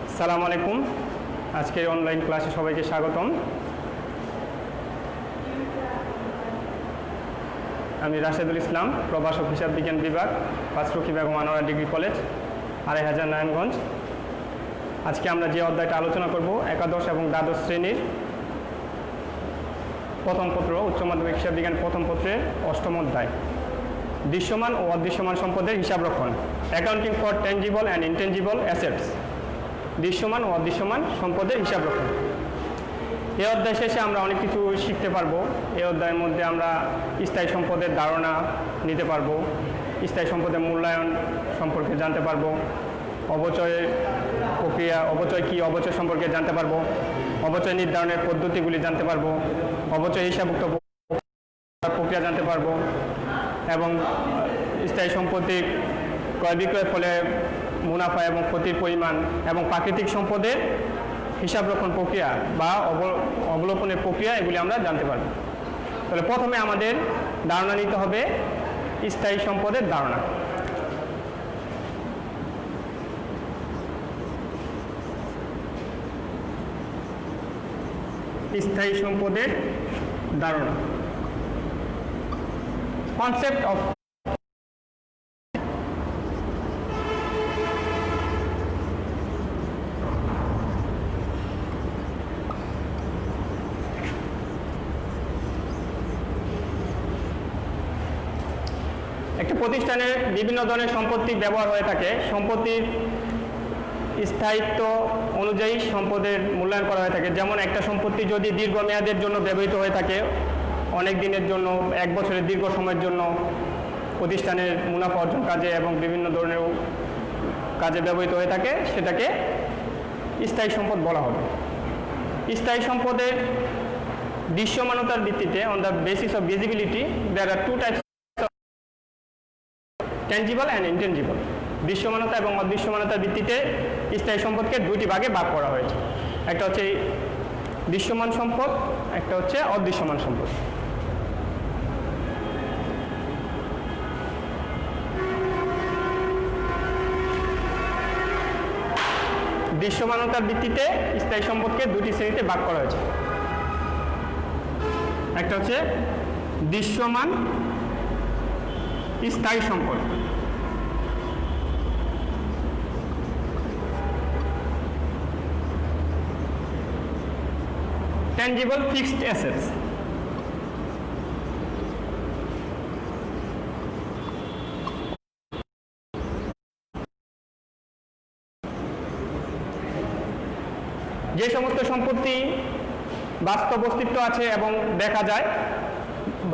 আসসালামু আলাইকুম। আজকের অনলাইন ক্লাসে সবাইকে স্বাগতম। আমি রাশেদুল ইসলাম, প্রভাষক হিসাব বিজ্ঞান বিভাগ, পাঁচরুখি বেগম আনোয়ারা ডিগ্রি কলেজ, ২৮০০ নারায়ণগঞ্জ। আজকে আমরা যে অধ্যায়টা আলোচনা করব, একাদশ এবং দ্বাদশ শ্রেণীর প্রথম পত্র, উচ্চ মাধ্যমিক হিসাব বিজ্ঞান প্রথম পত্রের অষ্টম অধ্যায়, দৃশ্যমান ও অদৃশ্যমান সম্পদের হিসাব রক্ষণ, accounting for tangible and intangible assets, দৃশ্যমান ও অদৃশ্যমান সম্পদের হিসাব রক্ষণ। এই অধ্যায় শেষে আমরা অনেক কিছু শিখতে পারবো। এই অধ্যায়ের মধ্যে আমরা স্থায়ী সম্পদের ধারণা নিতে পারবো, স্থায়ী সম্পদের মূল্যায়ন সম্পর্কে জানতে পারবো, অবচয়ের প্রক্রিয়া, অবচয় কী, অবচয় সম্পর্কে জানতে পারবো, অবচয় নির্ধারণের পদ্ধতিগুলি জানতে পারবো, অবচয় হিসাবভুক্ত প্রক্রিয়া জানতে পারবো এবং স্থায়ী সম্পত্তির ক্রয় বিক্রয়ের ফলে মুনাফা এবং ক্ষতির পরিমাণ এবং প্রাকৃতিক সম্পদের হিসাবরক্ষণ প্রক্রিয়া বা অবলোকনের প্রক্রিয়া, এগুলি আমরা জানতে পারব। তাহলে প্রথমে আমাদের ধারণা নিতে হবে স্থায়ী সম্পদের ধারণা। স্থায়ী সম্পদের ধারণা, কনসেপ্ট অফ একটা প্রতিষ্ঠানে বিভিন্ন ধরনের সম্পত্তি ব্যবহার হয়ে থাকে। সম্পত্তির স্থায়িত্ব অনুযায়ী সম্পদের মূল্যায়ন করা হয়ে থাকে। যেমন একটা সম্পত্তি যদি দীর্ঘমেয়াদের জন্য ব্যবহৃত হয়ে থাকে, অনেক দিনের জন্য, এক বছরের দীর্ঘ সময়ের জন্য প্রতিষ্ঠানের মুনাফা অর্জন কাজে এবং বিভিন্ন ধরনের কাজে ব্যবহৃত হয়ে থাকে, সেটাকে স্থায়ী সম্পদ বলা হবে। স্থায়ী সম্পদের দৃশ্যমানতার ভিত্তিতে, on the basis of visibility, there are two types, tangible and intangible. দৃশ্যমানতা এবং অদৃশ্যমানতার ভিত্তিতে স্থায়ী সম্পদকে দুইটি ভাগে ভাগ করা হয়েছে। একটা হচ্ছে দৃশ্যমান সম্পদ, একটা হচ্ছে অদৃশ্যমান সম্পদ। দৃশ্যমানতার ভিত্তিতে স্থায়ী সম্পদকে দুটি শ্রেণীতে ভাগ করা হয়েছে। একটা হচ্ছে দৃশ্যমান স্থায়ী সম্পদ, টেনজিবল ফিক্সড অ্যাসেটস। যে সমস্ত সম্পত্তি বাস্তব অস্তিত্ব আছে এবং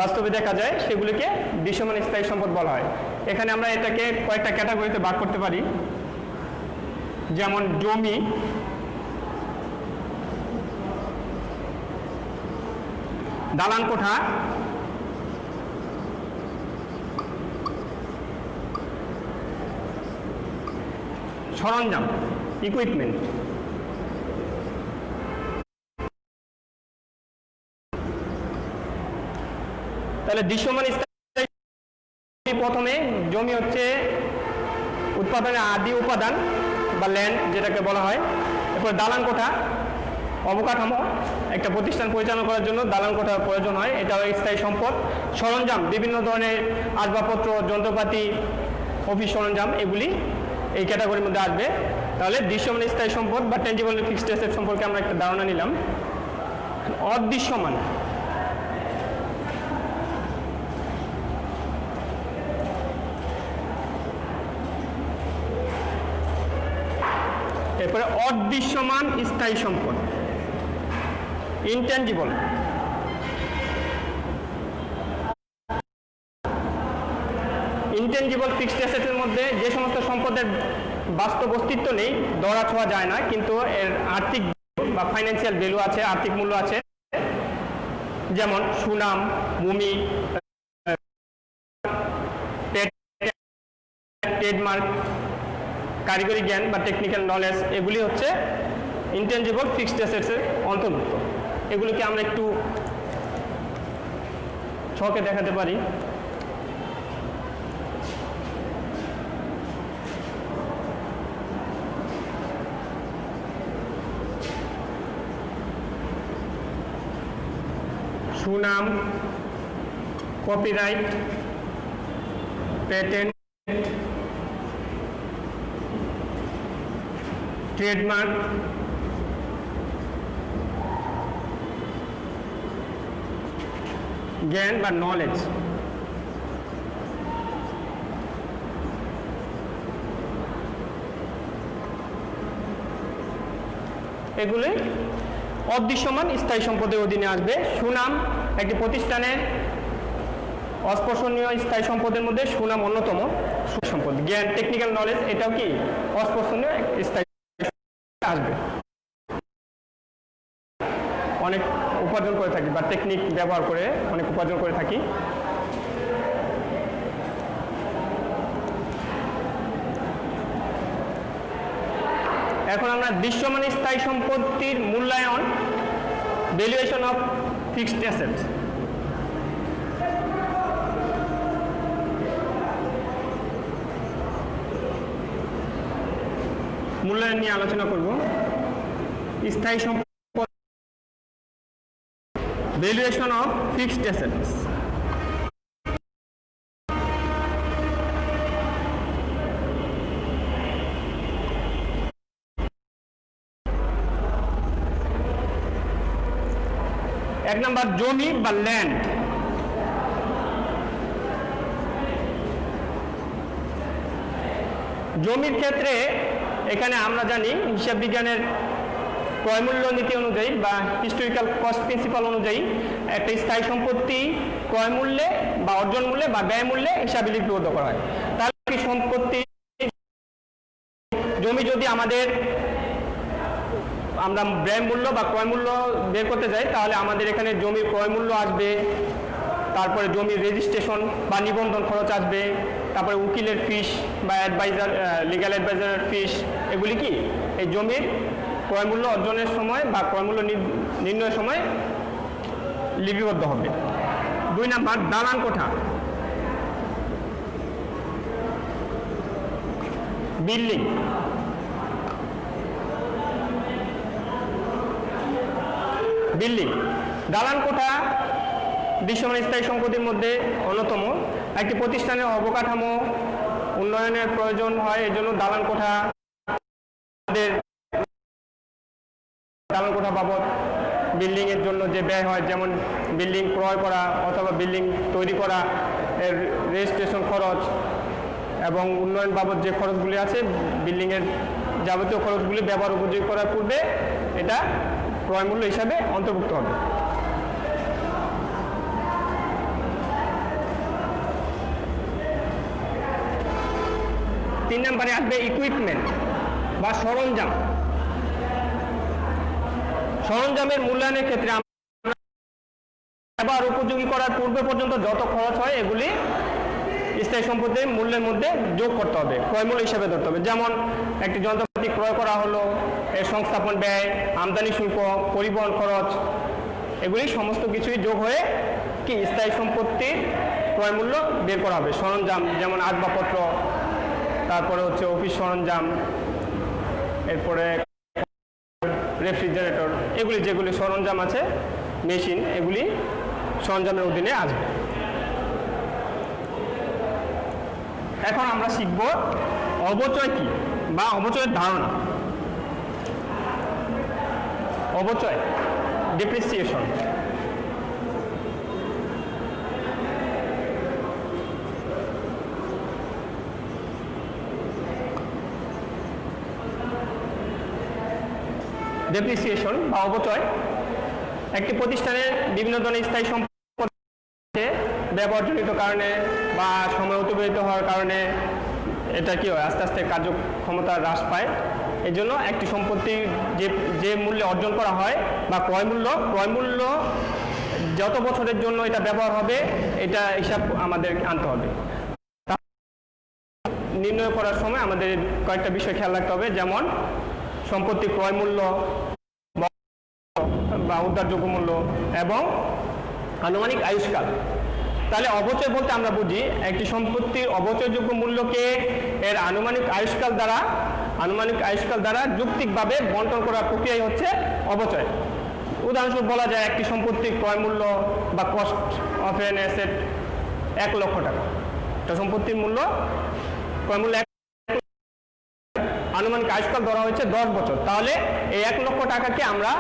বাস্তবে দেখা যায়, সেগুলিকে দৃশ্যমান স্থায়ী সম্পদ বলা হয়। এখানে আমরা এটাকে কয়েকটা ক্যাটাগরিতে ভাগ করতে পারি। যেমন জমি, দালান কোঠা, সরঞ্জাম, ইকুইপমেন্ট। তাহলে দৃশ্যমান স্থায়ী, প্রথমে জমি হচ্ছে উৎপাদনের আদি উপাদান বা ল্যান্ড, যেটাকে বলা হয়। এরপর দালান কোঠা, অবকাঠামো, একটা প্রতিষ্ঠান পরিচালনা করার জন্য দালান কোঠার প্রয়োজন হয়, এটাও স্থায়ী সম্পদ। সরঞ্জাম, বিভিন্ন ধরনের আসবাবপত্র, যন্ত্রপাতি, অফিস সরঞ্জাম, এগুলি এই ক্যাটাগরির মধ্যে আসবে। তাহলে দৃশ্যমান স্থায়ী সম্পদ বা টেনজিবল ফিক্সড অ্যাসেট সম্পর্কে আমরা একটা ধারণা নিলাম। অদৃশ্যমান, এরপরে অদৃশ্যমান স্থায়ী সম্পদ, ইনটেনজিবল। ইনটেনজিবল ফিক্সড অ্যাসেটের মধ্যে যে সমস্ত সম্পদের বাস্তব অস্তিত্ব নেই, ধরা ছোঁয়া যায় না, কিন্তু এর আর্থিক বা ফাইন্যান্সিয়াল ভ্যালু আছে, আর্থিক মূল্য আছে। যেমন সুনাম, ভূমি, ট্রেডমার্ক, কারিগরি জ্ঞান বা টেকনিক্যাল নলেজ, এগুলি হচ্ছে ইনটেনজিবল ফিক্সড অ্যাসেটসের অন্তর্ভুক্ত। এগুলিকে আমরা একটু ছকে দেখাতে পারি। সুনাম, কপিরাইট, পেটেন্ট, ট্রেডমার্ক, জ্ঞান বা নলেজ। এগুলি অদৃশ্যমান স্থায়ী সম্পদের অধীনে আসবে। সুনাম একটি প্রতিষ্ঠানের অস্পর্শনীয় স্থায়ী সম্পদের মধ্যে সুনাম অন্যতম সম্পদ। জ্ঞান, টেকনিক্যাল নলেজ, এটাও কি অস্পর্শনীয় স্থায়ী আসবে। অনেক উপার্জন করে থাকি বা টেকনিক ব্যবহার করে অনেক উপার্জন করে থাকি। এখন আমরা দৃশ্যমান স্থায়ী সম্পত্তির মূল্যায়ন, ভ্যালুয়েশন অফ ফিক্সড অ্যাসেটস। মূল্যায়ন নিয়ে আলোচনা করব। স্থায়ী সম্পদ, ভ্যালুয়েশন অফ ফিক্সড অ্যাসেটস। এক নম্বর জমি বা ল্যান্ড। জমির ক্ষেত্রে এখানে আমরা জানি হিসাব বিজ্ঞানের ক্রয়মূল্য নীতি অনুযায়ী বা হিস্টোরিক্যাল কস্ট প্রিন্সিপাল অনুযায়ী একটা স্থায়ী সম্পত্তি ক্রয় মূল্যে বা অর্জন মূল্যে বা ব্যয় মূল্যে হিসাবে লিপিবদ্ধ করা হয়। তাহলে সম্পত্তি, জমি যদি আমরা ব্যয় মূল্য বা ক্রয় মূল্য বের করতে যাই, তাহলে আমাদের এখানে জমির ক্রয় মূল্য আসবে, তারপরে জমির রেজিস্ট্রেশন বা নিবন্ধন খরচ আসবে, তারপরে উকিলের ফিস বা অ্যাডভাইজার, লিগ্যাল অ্যাডভাইজারের ফিস, এগুলি কি এই জমির ক্রয়মূল্য অর্জনের সময় বা ক্রয়মূল্য নির্ণয়ের সময় লিপিবদ্ধ হবে। 2 নাম্বার দালান কোঠা, বিল্ডিং। দালান কোঠা দৃশ্যমান স্থায়ী সম্পত্তির মধ্যে অন্যতম। একটি প্রতিষ্ঠানের অবকাঠামো উন্নয়নের প্রয়োজন হয়, এর জন্য দালান কোঠা বাবদ বিল্ডিং এর জন্য যে ব্যয় হয়, যেমন বিল্ডিং ক্রয় করা অথবা বিল্ডিং তৈরি করা, এর রেজিস্ট্রেশন খরচ এবং উন্নয়ন বাবদ যে খরচগুলি আছে, বিল্ডিং এর যাবতীয় খরচগুলি ব্যবহার উপযোগী করার পূর্বে এটা ক্রয় মূল্য হিসাবে অন্তর্ভুক্ত হবে। তিন নম্বরে আসবে ইকুইপমেন্ট বা সরঞ্জাম। সরঞ্জামের মূল্যায়নের ক্ষেত্রে ব্যবহার উপযোগী করার পূর্বে পর্যন্ত যত খরচ হয় এগুলি স্থায়ী সম্পত্তির মূল্যের মধ্যে যোগ করতে হবে, ক্রয় মূল্য হিসাবে ধরতে হবে। যেমন একটি যন্ত্রপাতি ক্রয় করা হলো, এর সংস্থাপন ব্যয়, আমদানি শুল্ক, পরিবহন খরচ, এগুলি সমস্ত কিছুই যোগ হয়ে কি স্থায়ী সম্পত্তির ক্রয় মূল্য বের করা হবে। সরঞ্জাম যেমন আসবাবপত্র, তারপরে হচ্ছে অফিস সরঞ্জাম, এরপরে রেফ্রিজারেটর, এগুলি যেগুলি সরঞ্জাম আছে, মেশিন, এগুলি সরঞ্জামের অধীনে আসবে। এখন আমরা শিখব অবচয় কি বা অবচয়ের ধারণা। অবচয়, ডেপ্রিসিয়েশন। ডেপ্রিসিয়েশন বা অবচয় একটি প্রতিষ্ঠানের বিভিন্ন ধরনের স্থায়ী সম্পদ ব্যবহারজনিত কারণে বা সময় অতিবাহিত হওয়ার কারণে এটা কি হয়, আস্তে আস্তে কার্যক্ষমতা হ্রাস পায়। এই জন্য একটি সম্পত্তি যে মূল্যে অর্জন করা হয় বা ক্রয় মূল্য যত বছরের জন্য এটা ব্যবহার হবে, এটা হিসাব আমাদের আনতে হবে। নির্ণয় করার সময় আমাদের কয়েকটা বিষয় খেয়াল রাখতে হবে, যেমন সম্পত্তি ক্রয় মূল্য বা উদ্ধারযোগ্য মূল্য এবং আনুমানিক আয়ুষ্কাল। তাহলে অবচয় বলতে আমরা বুঝি একটি সম্পত্তির অবচয়যোগ্য মূল্যকে এর আনুমানিক আয়ুষ্কাল দ্বারা যৌক্তিকভাবে বন্টন করার প্রক্রিয়াই হচ্ছে অবচয়। উদাহরণস্বরূপ বলা যায় একটি সম্পত্তির ক্রয় মূল্য বা কস্ট অফ এন অ্যাসেট 1 লক্ষ টাকা। একটা সম্পত্তির মূল্য ক্রয় মূল্য আনুমানিক আয়ুষ্কাল ধরা হয়েছে 10 বছর, তাহলে এই 1 লক্ষ টাকাকে আমরা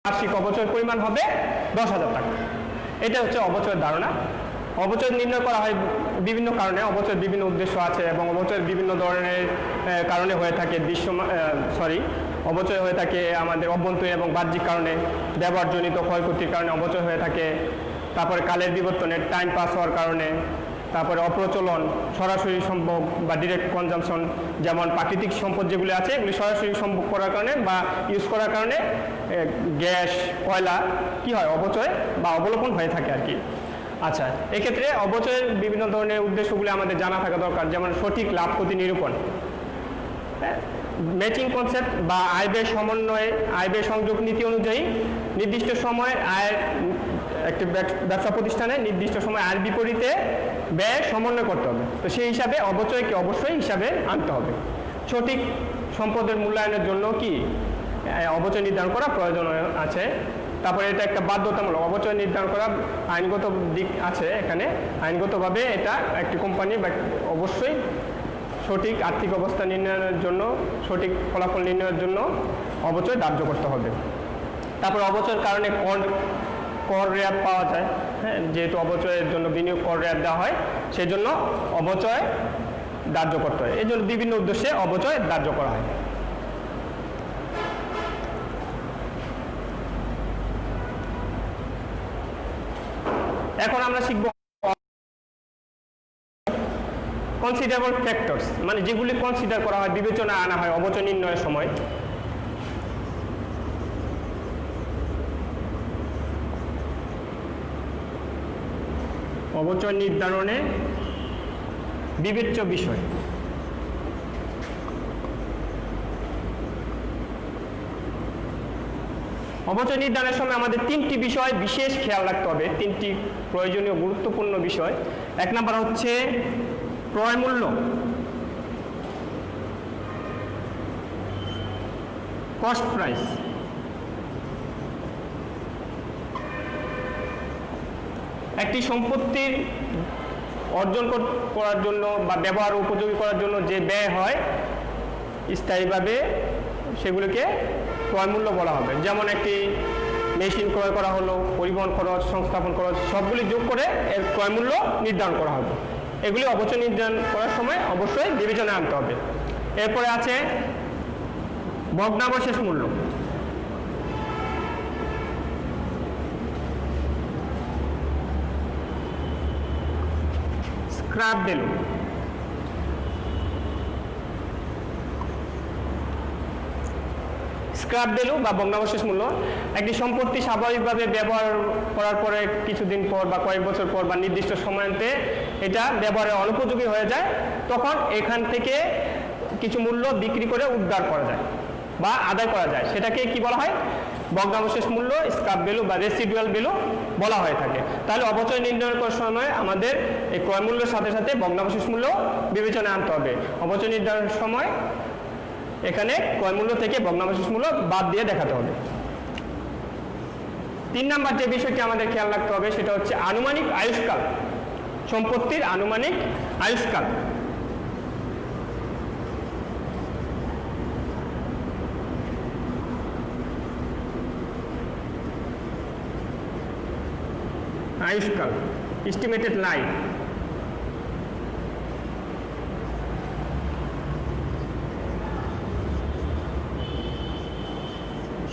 বার্ষিক অবচয়ের পরিমাণ হবে 10,000 টাকা। এটা হচ্ছে অবচয়ের ধারণা। অবচয় নির্ণয় করা হয় বিভিন্ন কারণে, অবচয়ের বিভিন্ন উদ্দেশ্য আছে এবং অবচয়ের বিভিন্ন ধরনের কারণে হয়ে থাকে। অবচয় হয়ে থাকে আমাদের অভ্যন্তরীণ এবং বাহ্যিক কারণে, ব্যবহারজনিত ক্ষয়ক্ষতির কারণে অবচয় হয়ে থাকে, তারপরে কালের বিবর্তনে টাইম পাস হওয়ার কারণে, তারপরে অপ্রচলন, সরাসরি সম্ভোগ বা ডিরেক্ট কনজামশন, যেমন প্রাকৃতিক সম্পদ যেগুলি আছে এগুলি সরাসরি সম্ভোগ করার কারণে বা ইউজ করার কারণে গ্যাস, কয়লা কি হয়, অবচয় বা অবলোপন হয়ে থাকে আর কি। আচ্ছা, এক্ষেত্রে অবচয়ের বিভিন্ন ধরনের উদ্দেশ্যগুলি আমাদের জানা থাকা দরকার, যেমন সঠিক লাভ ক্ষতি নিরূপণ, ম্যাচিং কনসেপ্ট বা আয় ব্যয় সমন্বয়ে আয় ব্যয় সংযোগ নীতি অনুযায়ী নির্দিষ্ট সময়ের আয়ের একটি ব্যবসা প্রতিষ্ঠানে নির্দিষ্ট সময় আয়ের বিপরীতে ব্যয় সমন্বয় করতে হবে। তো সেই হিসাবে অবচয়কে অবশ্যই হিসাবে আনতে হবে। সঠিক সম্পদের মূল্যায়নের জন্য কি অবচয় নির্ধারণ করা প্রয়োজন আছে। তারপরে এটা একটা বাধ্যতামূলক, অবচয় নির্ধারণ করা আইনগত দিক আছে এখানে। আইনগতভাবে এটা একটি কোম্পানি বা অবশ্যই সঠিক আর্থিক অবস্থা নির্ণয়ের জন্য, সঠিক ফলাফল নির্ণয়ের জন্য অবচয় ধার্য করতে হবে। তারপর অবচয়ের কারণে কর রেয়াত পাওয়া যায়, হ্যাঁ, যেহেতু অবচয়ের জন্য বিনিয়োগ কর রেয়াত দেওয়া হয়, সেই জন্য অবচয় ধার্য করতে হয়। এই জন্য বিভিন্ন উদ্দেশ্যে অবচয় ধার্য করা হয়। এখন আমরা শিখব কনসিডারেবল ফ্যাক্টরস, মানে যেগুলি কনসিডার করা হয়, বিবেচনায় আনা হয় অবচয় নির্ণয়ের সময়। অবচয় নির্ধারণে বিবেচ্য বিষয়। অবচয় নির্ধারণের সময় আমাদের 3টি বিষয় বিশেষ খেয়াল রাখতে হবে, 3টি প্রয়োজনীয় গুরুত্বপূর্ণ বিষয়। 1 নম্বর হচ্ছে ক্রয় মূল্য, কস্ট প্রাইস। একটি সম্পত্তির অর্জন করার জন্য বা ব্যবহার উপযোগী করার জন্য যে ব্যয় হয় স্থায়ীভাবে, সেগুলোকে ক্রয় মূল্য বলা হবে। যেমন একটি মেশিন ক্রয় করা হলো, পরিবহন খরচ, সংস্থাপন খরচ, সবগুলি যোগ করে এর ক্রয় মূল্য নির্ধারণ করা হবে। এগুলি অবচয় নির্ধারণ করার সময় অবশ্যই বিবেচনায় আনতে হবে। এরপরে আছে ভগ্নাবশেষ মূল্য। Scrap value. স্ক্র্যাপ ভ্যালু বা ভগ্নাবশেষ মূল্য একটি সম্পত্তি স্বাভাবিকভাবে ব্যবহার করার পরে কিছুদিন পর বা কয়েক বছর পর বা নির্দিষ্ট সময়তে এটা ব্যবহারের অনুপযোগী হয়ে যায়, তখন এখান থেকে কিছু মূল্য বিক্রি করে উদ্ধার করা যায় বা আদায় করা যায়। সেটাকে কি বলা হয়? ভগ্নাবশেষ মূল্য, স্ক্র্যাপ ভ্যালু বা রেসিডুয়াল ভ্যালু বলা হয়ে থাকে। তাহলে অবচয় নির্ণয় করার সময় আমাদের এই ক্রয় মূল্যের সাথে সাথে ভগ্নাবশেষ মূল্য বিবেচনায় আনতে হবে। অবচয় নির্ধারণের সময় এখানে ক্রয় মূল্য থেকে ভগ্নাবশেষ মূল্য বাদ দিয়ে দেখাতে হবে। 3 নাম্বার যে বিষয়টি আমাদের খেয়াল রাখতে হবে সেটা হচ্ছে আনুমানিক আয়ুষ্কাল, সম্পত্তির আনুমানিক আয়ুষ্কাল। আয়ুষ্কাল, এস্টিমেটেড লাইফ।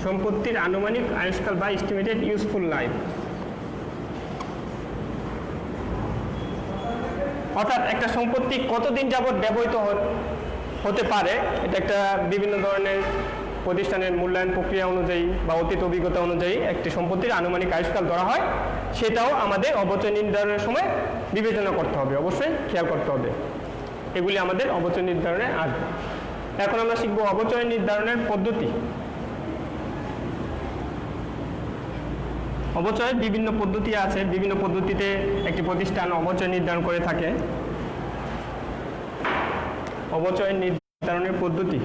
সম্পত্তির আনুমানিক আয়ুষ্কাল বা এস্টিমেটেড ইউজফুল লাইফ। অর্থাৎ একটা সম্পত্তি কতদিন যাবৎ ব্যবহৃত হতে পারে, এটা একটা বিভিন্ন ধরনের প্রতিষ্ঠানের মূল্যায়ন প্রক্রিয়া অনুযায়ী বা অতীত অভিজ্ঞতা অনুযায়ী একটি সম্পত্তির আনুমানিক আয়ুষ্কাল ধরা হয়। সেটাও আমাদের অবচয় নির্ধারণের সময় বিবেচনা করতে হবে, অবশ্যই খেয়াল করতে হবে। এগুলি আমাদের অবচয় নির্ধারণে আসবে। এখন আমরা শিখব অবচয় নির্ধারণের পদ্ধতি। অবচয়ের বিভিন্ন পদ্ধতি আছে, বিভিন্ন পদ্ধতিতে একটি প্রতিষ্ঠান অবচয় নির্ধারণ করে থাকে। অবচয় নির্ধারণের পদ্ধতি।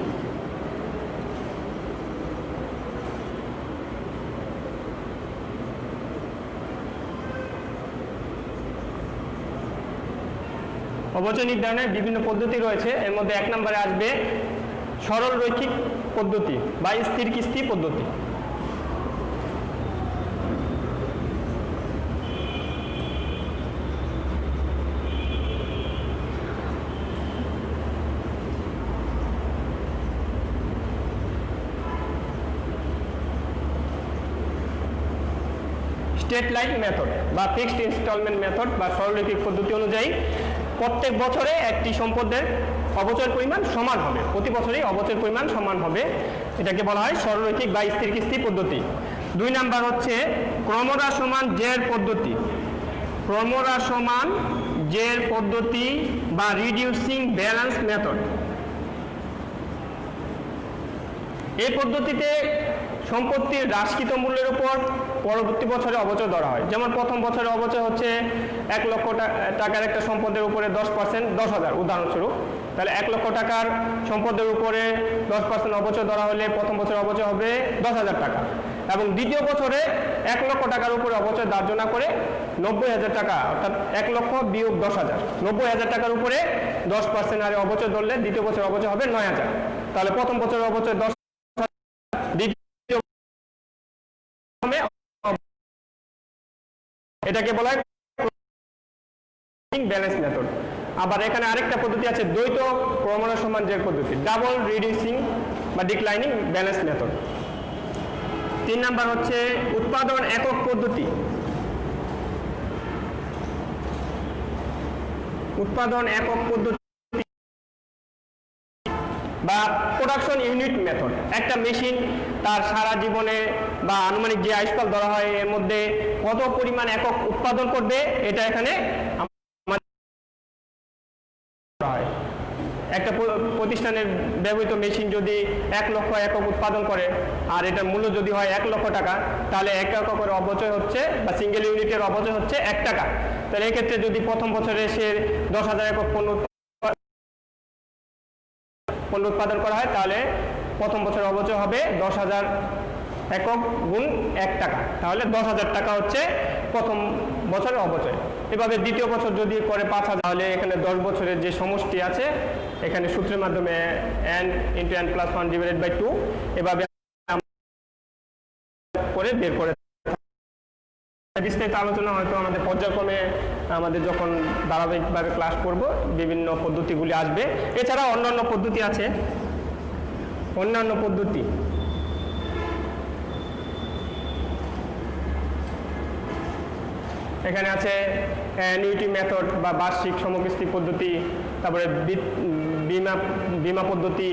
অবচয় নির্ধারণের বিভিন্ন পদ্ধতি রয়েছে। এর মধ্যে 1 নম্বরে আসবে সরল রৈখিক পদ্ধতি বা স্থির কিস্তি পদ্ধতি। স্ট্রেট লাইন মেথড বা ফিক্সড ইনস্টলমেন্ট মেথড বা সরলরৈখিক পদ্ধতি অনুযায়ী প্রত্যেক বছরে একটি সম্পদের অবচয়ের পরিমাণ সমান হবে, প্রতি বছরই অবচয়ের পরিমাণ সমান হবে, এটাকে বলা হয় সরলরৈখিক বা স্থির কিস্তি পদ্ধতি। 2 নাম্বার হচ্ছে ক্রমহ্রাসমান জের পদ্ধতি। ক্রমহ্রাসমান জের পদ্ধতি বা রিডিউসিং ব্যালেন্স মেথড। এই পদ্ধতিতে সম্পত্তির হ্রাসকৃত মূল্যের উপর পরবর্তী বছরে অবচয় ধরা হয়। যেমন প্রথম বছরে অবচয় হচ্ছে 1 লক্ষ টাকার একটা সম্পদের উপরে 10% 10,000 উদাহরণস্বরূপ, তাহলে 1 লক্ষ টাকার সম্পদের উপরে 10% অবচয় ধরা হলে প্রথম বছর অবচয় হবে 10,000 টাকা, এবং দ্বিতীয় বছরে 1 লক্ষ টাকার উপরে অবচয় ধার্য না করে 90,000 টাকা, অর্থাৎ 1 লক্ষ বিয়োগ 10,000, 90,000 টাকার উপরে 10% হারে অবচয় ধরলে দ্বিতীয় বছর অবচয় হবে 9,000। তাহলে প্রথম বছরের অবচয় 10, এটাকে বলা হয় ব্যালেন্স মেথড। আবার এখানে আরেকটা পদ্ধতি আছে দ্বৈত ক্রমহ্রাসমান জের পদ্ধতি, ডাবল রিডিউসিং বা ডিক্লাইনিং ব্যালেন্স মেথড। 3 নাম্বার হচ্ছে উৎপাদন একক পদ্ধতি। উৎপাদন একক পদ্ধতি বা প্রোডাকশন ইউনিট মেথড। একটা মেশিন তার সারা জীবনে বা আনুমানিক যে আয়ুষ্কাল ধরা হয় এর মধ্যে কত পরিমাণ একক উৎপাদন করবে, এটা এখানে একটা প্রতিষ্ঠানের ব্যবহৃত মেশিন যদি 1 লক্ষ একক উৎপাদন করে আর এটার মূল্য যদি হয় 1 লক্ষ টাকা, তাহলে 1 এককের অবচয় হচ্ছে বা সিঙ্গেল ইউনিটের অবচয় হচ্ছে 1 টাকা। তাহলে এক্ষেত্রে যদি প্রথম বছরে সে 10,000 একক পণ্য উৎপাদন করা হয়, তাহলে প্রথম বছর অবচয় হবে 10,000 একক গুণ 1 টাকা, তাহলে 10,000 টাকা হচ্ছে প্রথম বছরের অবচয়। এভাবে দ্বিতীয় বছর যদি করে 5,000, তাহলে এখানে 10 বছরের যে সমষ্টি আছে এখানে সূত্রের মাধ্যমে n × n + 1/2 এভাবে করে বের করে। বিস্তারিত আলোচনা হয়তো আমাদের পর্যায়ক্রমে আমাদের যখন ধারাবাহিকভাবে ক্লাস করব বিভিন্ন পদ্ধতিগুলি আসবে। এছাড়া অন্যান্য পদ্ধতি আছে, অন্যান্য পদ্ধতি এখানে আছে অ্যানুইটি মেথড বা বার্ষিক সমকিস্তি পদ্ধতি, তারপরে বীমা পদ্ধতি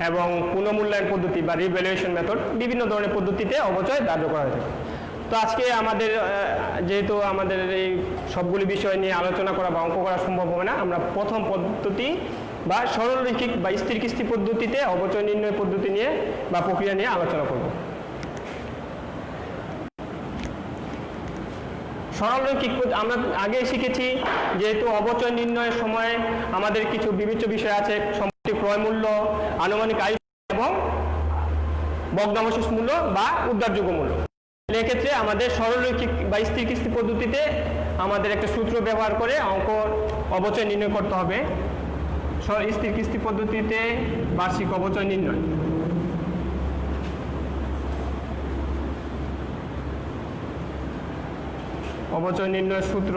এবং পুনঃমূল্যায়ন পদ্ধতি বা রিভ্যালুয়েশন মেথড। বিভিন্ন ধরনের পদ্ধতিতে অবচয় ধার্য করা হয়েছে। তো আজকে আমাদের যেহেতু আমাদের এই সবগুলি বিষয় নিয়ে আলোচনা করা বা অঙ্ক করা সম্ভব হবে না, আমরা প্রথম পদ্ধতি বা সরলরৈখিক বা স্থির কিস্তি পদ্ধতিতে অবচয় নির্ণয় পদ্ধতি নিয়ে বা প্রক্রিয়া নিয়ে আলোচনা করব। সরলরৈখিক আমরা আগে শিখেছি, যেহেতু অবচয় নির্ণয়ের সময় আমাদের কিছু বিবেচ্য বিষয় আছে, সম্পত্তির ক্রয় মূল্য, আনুমানিক আয় এবং ভগ্নাবশেষ মূল্য বা উদ্ধারযোগ্য মূল্য। এক্ষেত্রে আমাদের সরলরৈখিক বা স্থির কিস্তি পদ্ধতিতে আমাদের একটা সূত্র ব্যবহার করে অঙ্ক অবচয় নির্ণয় করতে হবে। স্থির কিস্তি পদ্ধতিতে বার্ষিক অবচয় নির্ণয়। অবচয় নির্ণয়ের সূত্র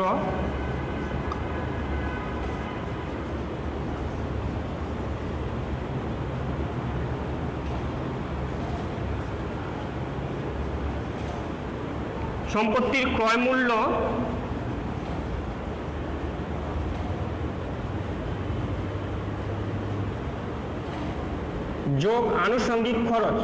সম্পত্তির ক্রয় মূল্য যোগ আনুষঙ্গিক খরচ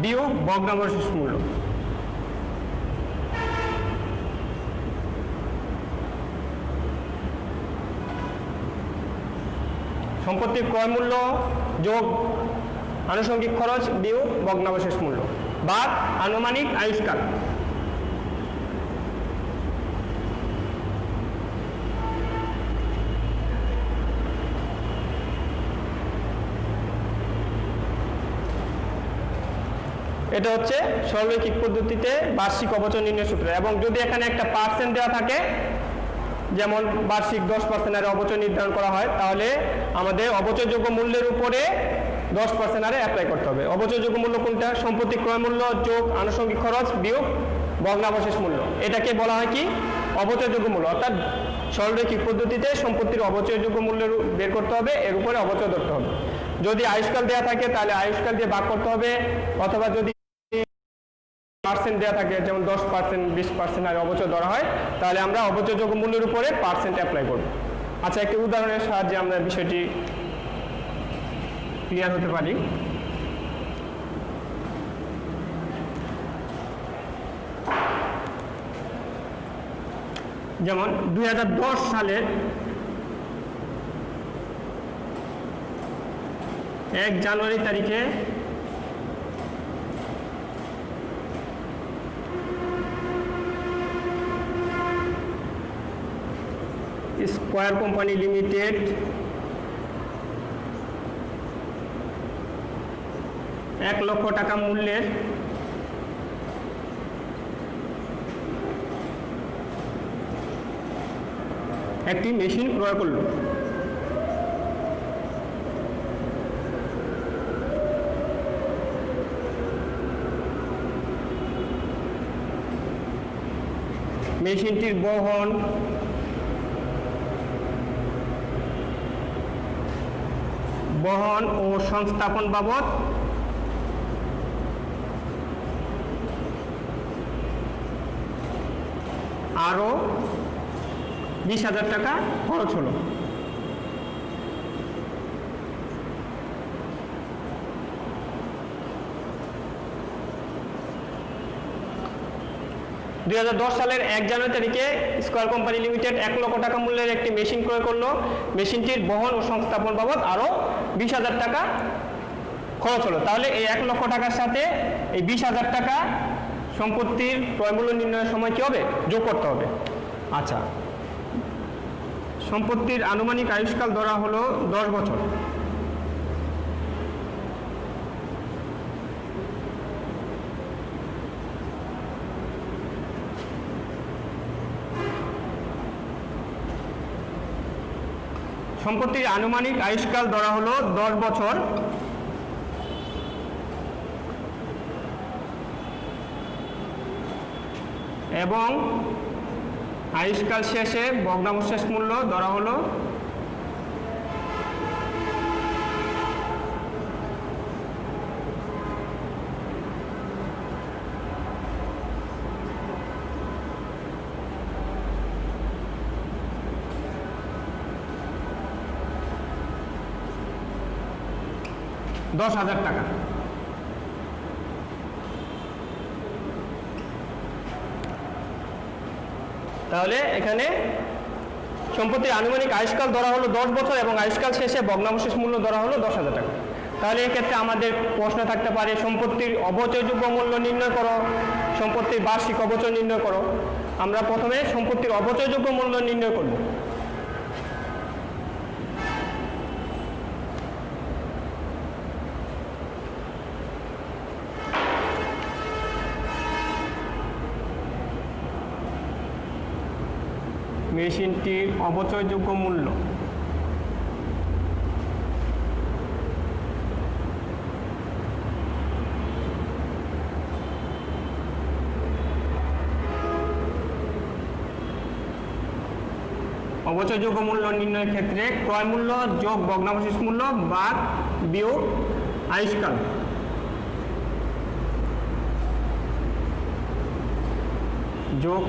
বিয়োগ ভগ্নাবশেষ মূল্য। সম্পত্তির ক্রয় মূল্য যোগ আনুষঙ্গিক খরচ বিয়োগ ভগ্নাবশেষ মূল্য বা আনুমানিক আয়ুষ্কাল। এটা হচ্ছে সরলরৈখিক পদ্ধতিতে বার্ষিক অবচয় নির্ণয় সূত্র। এবং যদি এখানে একটা পার্সেন্ট দেওয়া থাকে, যেমন বার্ষিক 10% হারে অবচয় নির্ধারণ করা হয়, তাহলে আমাদের অবচয়যোগ্য মূল্যের উপরে 10% হারে অ্যাপ্লাই করতে হবে। অবচয়যোগ্য মূল্য কোনটা? সম্পত্তি ক্রয় মূল্য যোগ আনুষঙ্গিক খরচ বিয়োগ ভগ্নাবশেষ মূল্য। এটাকে বলা হয় কি? অবচয়যোগ্য মূল্য। অর্থাৎ সরলরৈখিক পদ্ধতিতে সম্পত্তির অবচয়যোগ্য মূল্য বের করতে হবে, এর উপরে অবচয় ধরতে হবে। যদি আয়ুষ্কাল দেওয়া থাকে তাহলে আয়ুষ্কাল দিয়ে ভাগ করতে হবে, অথবা যদি পার্সেন্ট দেওয়া থাকে, যেমন 10%, 20% আর অবচয় ধরা হয়, তাহলে আমরা অবচয়যোগ্য মূল্যের উপরে পার্সেন্ট অ্যাপ্লাই করব। আচ্ছা, একটি উদাহরণের সাহায্যে আমরা বিষয়টি ক্লিয়ার হতে পারি। যেমন 2010 সালের 1 জানুয়ারি তারিখে স্কয়ার কোম্পানি লিমিটেড ₹1,00,000 টাকা মূল্যের একটি মেশিন ক্রয় করল। মেশিনটির বহন, ও সংস্থাপন বাবদ আরো 20,000 টাকা খরচ হলো। সালের 1 জানুয়ারি তারিখে স্কয়ার কোম্পানি লিমিটেড ₹1,00,000 টাকা মূল্যের একটি মেশিন ক্রয় করলো। মেশিনটির বহন ও সংস্থাপন বাবদ আরো 20,000 টাকা খরচ হলো। তাহলে এই ₹1,00,000 টাকার সাথে এই 20,000 টাকা সম্পত্তির ক্রয় মূল্য নির্ণয়ের সময় কি হবে? যোগ করতে হবে। আচ্ছা, সম্পত্তির আনুমানিক আয়ুষ্কাল ধরা হলো 10 বছর। সম্পত্তির আনুমানিক আয়ুষ্কাল ধরা হলো 10 বছর এবং আয়ুষ্কাল শেষে ভগ্নাবশেষ মূল্য ধরা হলো ₹10,000 টাকা। তাহলে এখানে সম্পত্তির আনুমানিক আয়ুষ্কাল ধরা হলো 10 বছর এবং আয়ুষ্কাল শেষে ভগ্নাবশেষ মূল্য ধরা হলো 10,000 টাকা। তাহলে এক্ষেত্রে আমাদের প্রশ্ন থাকতে পারে, সম্পত্তির অবচয়যোগ্য মূল্য নির্ণয় করো, সম্পত্তির বার্ষিক অবচয় নির্ণয় করো। আমরা প্রথমে সম্পত্তির অবচয়যোগ্য মূল্য নির্ণয় করব। মেশিনটির অবচয়যোগ্য মূল্য অবচয়যোগ্য মূল্য নির্ণয়ের ক্ষেত্রে ক্রয় মূল্য যোগ ভগ্নাবশেষ মূল্য বাদ বিয়োগ আয়ুষ্কাল যোগ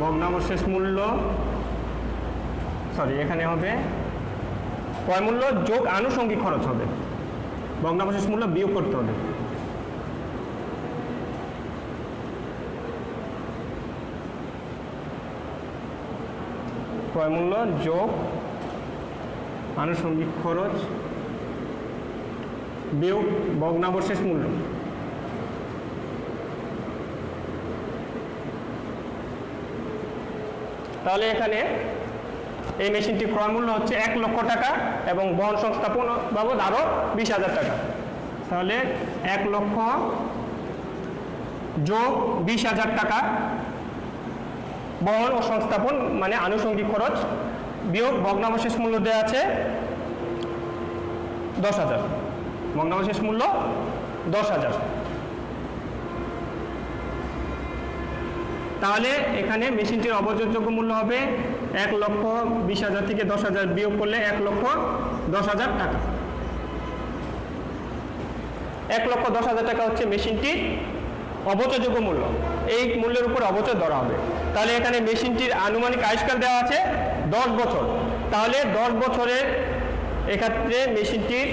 ভগ্নাবশেষ মূল্য, এখানে হবে ক্রয় মূল্য যোগ আনুষঙ্গিক খরচ হবে, ভগ্নাবশেষ মূল্য বিয়োগ করতে হবে। ক্রয় মূল্য যোগ আনুষঙ্গিক খরচ বিয়োগ ভগ্নাবশেষ মূল্য। তাহলে এখানে এই মেশিনটির ক্রয় মূল্য হচ্ছে 1,00,000 টাকা এবং বহন সংস্থাপন বাবদ আরো 20,000 টাকা। তাহলে 1 লক্ষ যোগ 20,000 টাকা বহন ও সংস্থাপন মানে আনুষঙ্গিক খরচ বিয়োগ ভগ্নাবশেষ মূল্য দেওয়া আছে 10,000, ভগ্নাবশেষ মূল্য 10,000। তাহলে এখানে মেশিনটির অবচয়যোগ্য মূল্য হবে 1,20,000 থেকে 10,000 বিয়োগ করলে 1,10,000 টাকা। 1,10,000 টাকা হচ্ছে মেশিনটির অবচয়যোগ্য মূল্য। এই মূল্যের উপর অবচয় ধরা হবে। তাহলে এখানে মেশিনটির আনুমানিক আয়ুষ্কাল দেওয়া আছে 10 বছর। তাহলে 10 বছরের এক্ষেত্রে মেশিনটির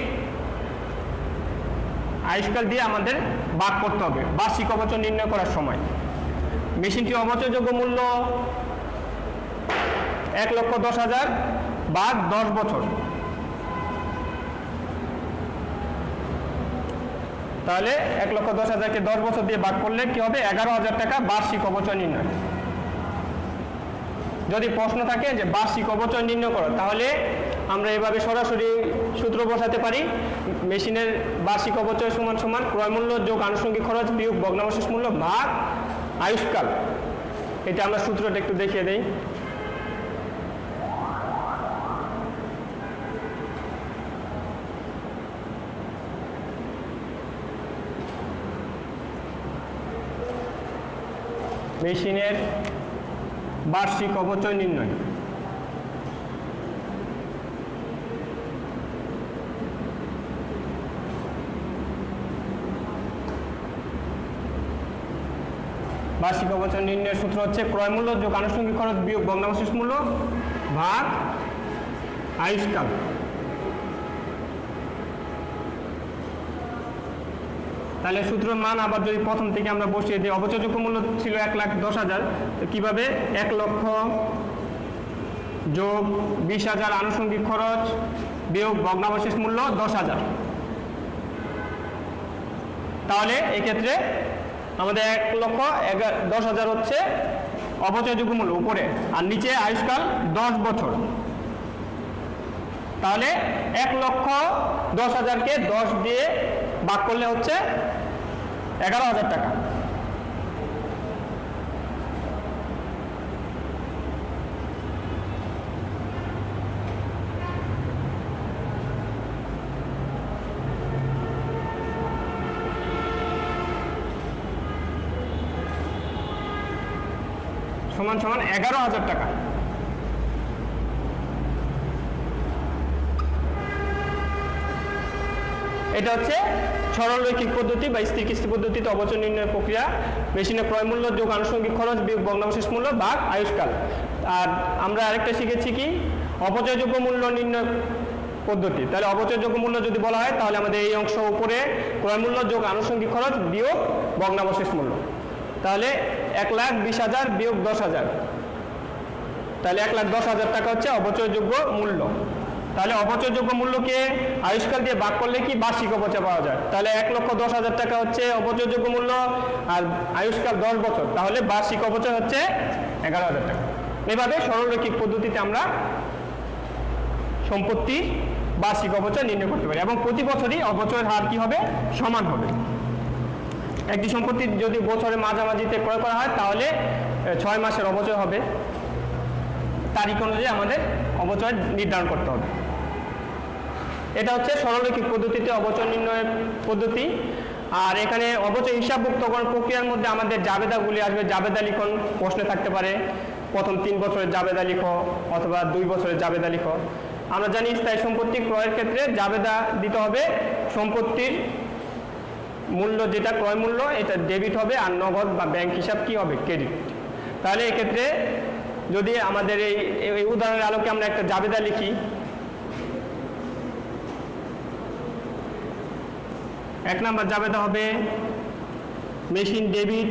আয়ুষ্কাল দিয়ে আমাদের ভাগ করতে হবে বার্ষিক অবচয় নির্ণয় করার সময়। মেশিনটির অবচয়যোগ্য মূল্য 1,10,000 ভাগ 10 বছর। তাহলে 1,10,000কে 10 বছর দিয়ে ভাগ করলে কি হবে? 11,000 টাকা বার্ষিক অবচয় নির্ণয়। যদি প্রশ্ন থাকে যে বার্ষিক অবচয় নির্ণয় করো, তাহলে আমরা এভাবে সরাসরি সূত্র বসাতে পারি। মেশিনের বার্ষিক অবচয় সমান সমান ক্রয় মূল্য যোগ আনুষঙ্গিক খরচ বিয়োগ ভগ্নাবশেষ মূল্য ভাগ আয়ুষ্কাল। এটা আমরা সূত্রটা একটু দেখিয়ে দেই। মেশিনের বার্ষিক অবচয় নির্ণয়। বার্ষিক অবচয় নির্ণয়ের সূত্র হচ্ছে ক্রয় মূল্য যোগ আনুষঙ্গিক খরচ বিয়োগ ভগ্নাবশেষ মূল্য ভাগ আয়ুষ্কাল। তাহলে সূত্রের মান আবার যদি প্রথম থেকে আমরা বসিয়ে দিই, অবচয়যোগ্য মূল্য ছিল 1,10,000, কিভাবে 1 লক্ষ যোগ 20,000 আনুষঙ্গিক খরচ বিয়োগ ভগ্নাবশেষ মূল্য 10,000। তাহলে এক্ষেত্রে আমাদের 1,10,000 হচ্ছে অবচয়যোগ্য মূল্য উপরে, আর নিচে আয়ুষ্কাল 10 বছর। তাহলে 1,10,000কে 10 দিয়ে ভাগ করলে হচ্ছে 11,000 টাকা। সমান সমান 11,000 টাকা। এটা হচ্ছে সরলরৈখিক পদ্ধতি বা স্থির কিস্তি পদ্ধতিতে অবচয় নির্ণয় প্রক্রিয়া। মেশিনের ক্রয় মূল্য যোগ আনুষঙ্গিক খরচ বিয়োগ ভগ্নাবশেষ মূল্য ভাগ আয়ুষ্কাল। আর আমরা আরেকটা শিখেছি কি, অপচয়যোগ্য মূল্য নির্ণয় পদ্ধতি। তাহলে অপচয়যোগ্য মূল্য যদি বলা হয়, তাহলে আমাদের এই অংশ উপরে ক্রয় মূল্য যোগ আনুষঙ্গিক খরচ বিয়োগ ভগ্নাবশেষ মূল্য। তাহলে 1,20,000 বিয়োগ 10,000, তাহলে 1,10,000 টাকা হচ্ছে অবচয়যোগ্য মূল্য। তাহলে অবচয়যোগ্য মূল্যকে আয়ুষ্কাল দিয়ে ভাগ করলে কি বার্ষিক অবচয় পাওয়া যায়। তাহলে 1,10,000 টাকা হচ্ছে অবচয়যোগ্য মূল্য, আর আয়ুষ্কাল 10 বছর, তাহলে বার্ষিক অবচয় হচ্ছে 11,000 টাকা। এভাবে সরলরৈখিক পদ্ধতিতে আমরা সম্পত্তি বার্ষিক অবচয় নির্ণয় করতে পারি, এবং প্রতি বছরই অবচয়ের হার কি হবে? সমান হবে। একটি সম্পত্তি যদি বছরের মাঝামাঝিতে ক্রয় করা হয়, তাহলে 6 মাসের অবচয় হবে। তারিখ অনুযায়ী আমাদের অবচয় নির্ধারণ করতে হবে। এটা হচ্ছে সরলরৈখিক পদ্ধতিতে অবচয় নির্ণয়ের পদ্ধতি। আর এখানে অবচয় হিসাবভুক্তকরণ প্রক্রিয়ার মধ্যে আমাদের জাবেদাগুলি আসবে। জাবেদা লিখন প্রশ্নে থাকতে পারে, প্রথম 3 বছরের জাবেদা লিখো অথবা 2 বছরের জাবেদা লিখো। আমরা জানি স্থায়ী সম্পত্তি ক্রয়ের ক্ষেত্রে জাবেদা দিতে হবে। সম্পত্তির মূল্য যেটা ক্রয় মূল্য, এটা ডেবিট হবে, আর নগদ বা ব্যাংক হিসাব কি হবে? ক্রেডিট। তাহলে এক্ষেত্রে যদি আমাদের এই উদাহরণের আলোকে আমরা একটা জাবেদা লিখি, 1 নম্বর জাবেদা হবে মেশিন ডেবিট,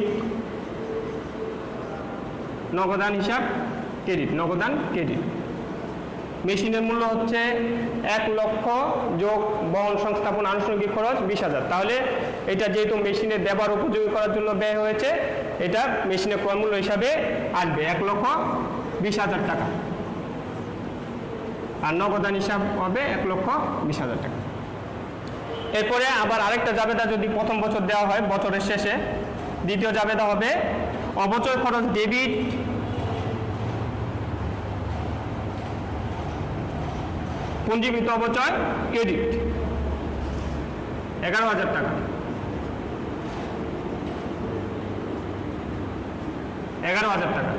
নগদান হিসাব ক্রেডিট, নগদান ক্রেডিট। মেশিনের মূল্য হচ্ছে 1 লক্ষ যোগ বহন সংস্থাপন আনুষঙ্গিক খরচ 20,000। তাহলে এটা যেহেতু মেশিনের ব্যবহার উপযোগী করার জন্য ব্যয় হয়েছে, এটা মেশিনের ক্রয় মূল্য হিসাবে আসবে 1,20,000 টাকা, আর নগদান হিসাব হবে 1,20,000 টাকা। এরপরে আবার আরেকটা জাবেদা যদি প্রথম বছর দেওয়া হয় বছরের শেষে, দ্বিতীয় জাবেদা হবে অবচয় খরচ ডেবিট পুঞ্জীভূত অবচয় ক্রেডিট 11,000 টাকা। 11,000 টাকা।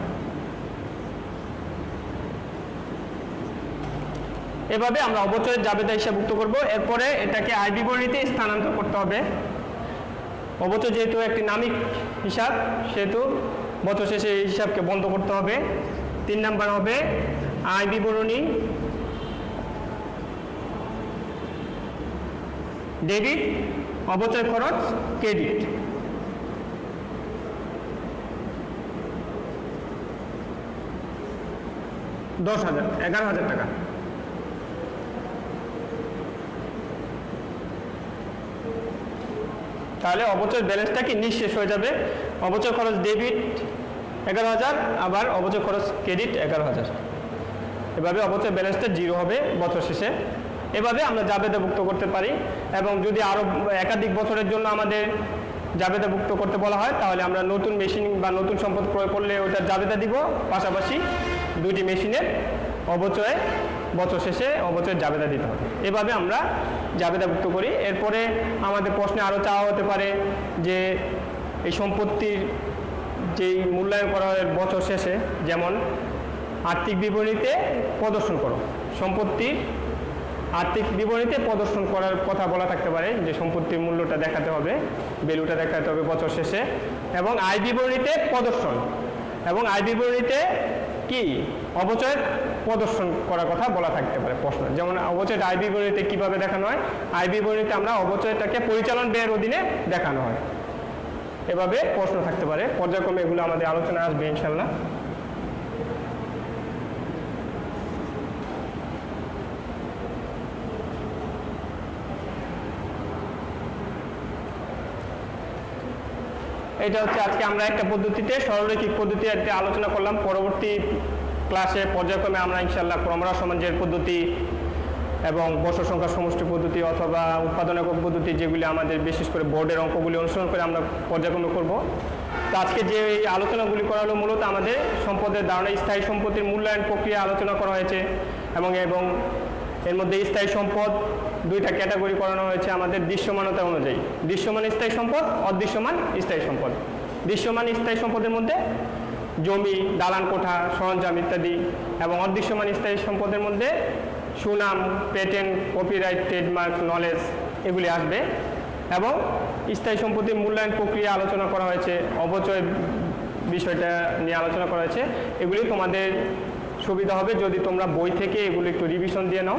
এভাবে আমরা অবচয়ের জাবেদা হিসাবভুক্ত করব। এরপরে এটাকে আয় বিবরণীতে স্থানান্তর করতে হবে। অবচয় যেহেতু একটি নামিক হিসাব, সেহেতু বছর শেষে এই হিসাবকে বন্ধ করতে হবে। 3 নাম্বার হবে আয় বিবরণী ডেবিট অবচয় খরচ ক্রেডিট। $10,000 11,000 টাকা। তাহলে অবচয় ব্যালেন্সটা কি নিঃশেষ হয়ে যাবে। অবচয় খরচ ডেবিট 11,000, আবার অবচয় খরচ ক্রেডিট 11,000। এভাবে অবচয় ব্যালেন্সটা 0 হবে বছর শেষে। এভাবে আমরা জাবেদাভুক্ত করতে পারি। এবং যদি আরও একাধিক বছরের জন্য আমাদের জাবেদাভুক্ত করতে বলা হয়, তাহলে আমরা নতুন মেশিন বা নতুন সম্পদ ক্রয় করলে ওটার জাবেদা দিব, পাশাপাশি 2টি মেশিনের অবচয় বছর শেষে অবচয়ের জাবেদা দিতে হবে। এভাবে আমরা জাবেদাভুক্ত করি। এরপরে আমাদের প্রশ্নে আরও চাওয়া হতে পারে যে এই সম্পত্তির যেই মূল্যায়ন করা হয় বছর শেষে, যেমন আর্থিক বিবরণীতে প্রদর্শন করো, সম্পত্তির আর্থিক বিবরণীতে প্রদর্শন করার কথা বলা থাকতে পারে, যে সম্পত্তির মূল্যটা দেখাতে হবে, ভ্যালুটা দেখাতে হবে বছর শেষে। এবং আয় বিবরণীতে প্রদর্শন, এবং আয় বিবরণীতে কি অবচয়ের প্রদর্শন করার কথা বলা থাকতে পারে প্রশ্ন। যেমন অবচয়টা আয় বিবরণীতে কীভাবে দেখানো হয়, আয় বিবরণীতে আমরা অবচয়টাকে পরিচালন ব্যয়ের অধীনে দেখানো হয়। এভাবে প্রশ্ন থাকতে পারে। পর্যায়ক্রমে এগুলো আমাদের আলোচনা আসবে ইনশাল্লাহ। এটা হচ্ছে আজকে আমরা একটা পদ্ধতিতে সরলরৈখিক পদ্ধতিতে আলোচনা করলাম। পরবর্তী ক্লাসে পর্যায়ক্রমে আমরা ইনশাল্লাহ ক্রমহ্রাস সমাঞ্জের পদ্ধতি এবং বছর সংখ্যা সমষ্টি পদ্ধতি অথবা উৎপাদন একক পদ্ধতি, যেগুলি আমাদের বিশেষ করে বোর্ডের অঙ্কগুলি অনুসরণ করে আমরা পর্যায়ক্রমে করব। তো আজকে যে এই আলোচনাগুলি করা হলো মূলত আমাদের সম্পদের ধারণা, স্থায়ী সম্পত্তির মূল্যায়ন প্রক্রিয়া আলোচনা করা হয়েছে। এবং এর মধ্যে স্থায়ী সম্পদ 2টা ক্যাটাগরি করানো হয়েছে আমাদের দৃশ্যমানতা অনুযায়ী। দৃশ্যমান স্থায়ী সম্পদ, অদৃশ্যমান স্থায়ী সম্পদ। দৃশ্যমান স্থায়ী সম্পদের মধ্যে জমি, দালান কোঠা, সরঞ্জাম ইত্যাদি, এবং অদৃশ্যমান স্থায়ী সম্পদের মধ্যে সুনাম, পেটেন্ট, কপিরাইট, ট্রেডমার্ক, নলেজ এগুলি আসবে। এবং স্থায়ী সম্পত্তির মূল্যায়ন প্রক্রিয়া আলোচনা করা হয়েছে, অবচয় বিষয়টা নিয়ে আলোচনা করা হয়েছে। এগুলি তোমাদের সুবিধা হবে যদি তোমরা বই থেকে এগুলো একটু রিভিশন দিয়ে নাও,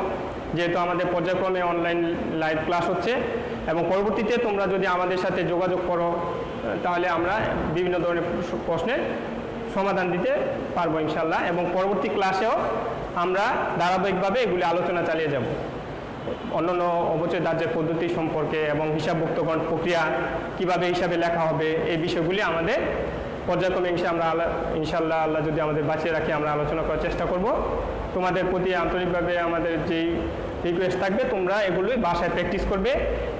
যেহেতু আমাদের পর্যায়ক্রমে অনলাইন লাইভ ক্লাস হচ্ছে। এবং পরবর্তীতে তোমরা যদি আমাদের সাথে যোগাযোগ করো, তাহলে আমরা বিভিন্ন ধরনের প্রশ্নের সমাধান দিতে পারবো ইনশাল্লাহ। এবং পরবর্তী ক্লাসেও আমরা ধারাবাহিকভাবে এগুলি আলোচনা চালিয়ে যাব। অন্যান্য অবচয় দাহ্যের পদ্ধতি সম্পর্কে এবং হিসাবভুক্তকরণ প্রক্রিয়া কীভাবে হিসাবে লেখা হবে, এই বিষয়গুলি আমাদের পর্যায়ক্রমে ইনশাল্লাহ আল্লাহ যদি আমাদের বাঁচিয়ে রাখি আমরা আলোচনা করার চেষ্টা করব। তোমাদের প্রতি আন্তরিকভাবে আমাদের যেই রিকোয়েস্ট থাকবে, তোমরা এগুলোই বাসায় প্র্যাকটিস করবে,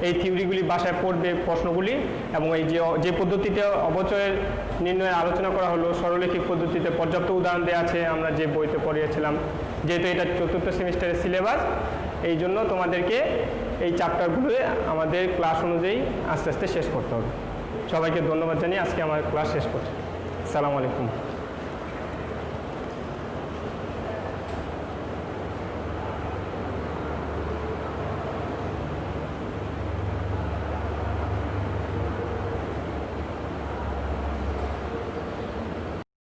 এই থিওরিগুলি বাসায় পড়বে প্রশ্নগুলি। এবং এই যে পদ্ধতিতে অবচয়ের নির্ণয়ের আলোচনা করা হলো, সরলরৈখিক পদ্ধতিতে পর্যাপ্ত উদাহরণ দেওয়া আছে আমরা যে বইতে পড়িয়েছিলাম। যেহেতু এটা 4র্থ সেমিস্টারের সিলেবাস, এই জন্য তোমাদেরকে এই চ্যাপ্টারগুলো আমাদের ক্লাস অনুযায়ী আস্তে আস্তে শেষ করতে হবে। সবাইকে ধন্যবাদ জানিয়ে আজকে আমার ক্লাস শেষ করছি। আসসালামু আলাইকুম।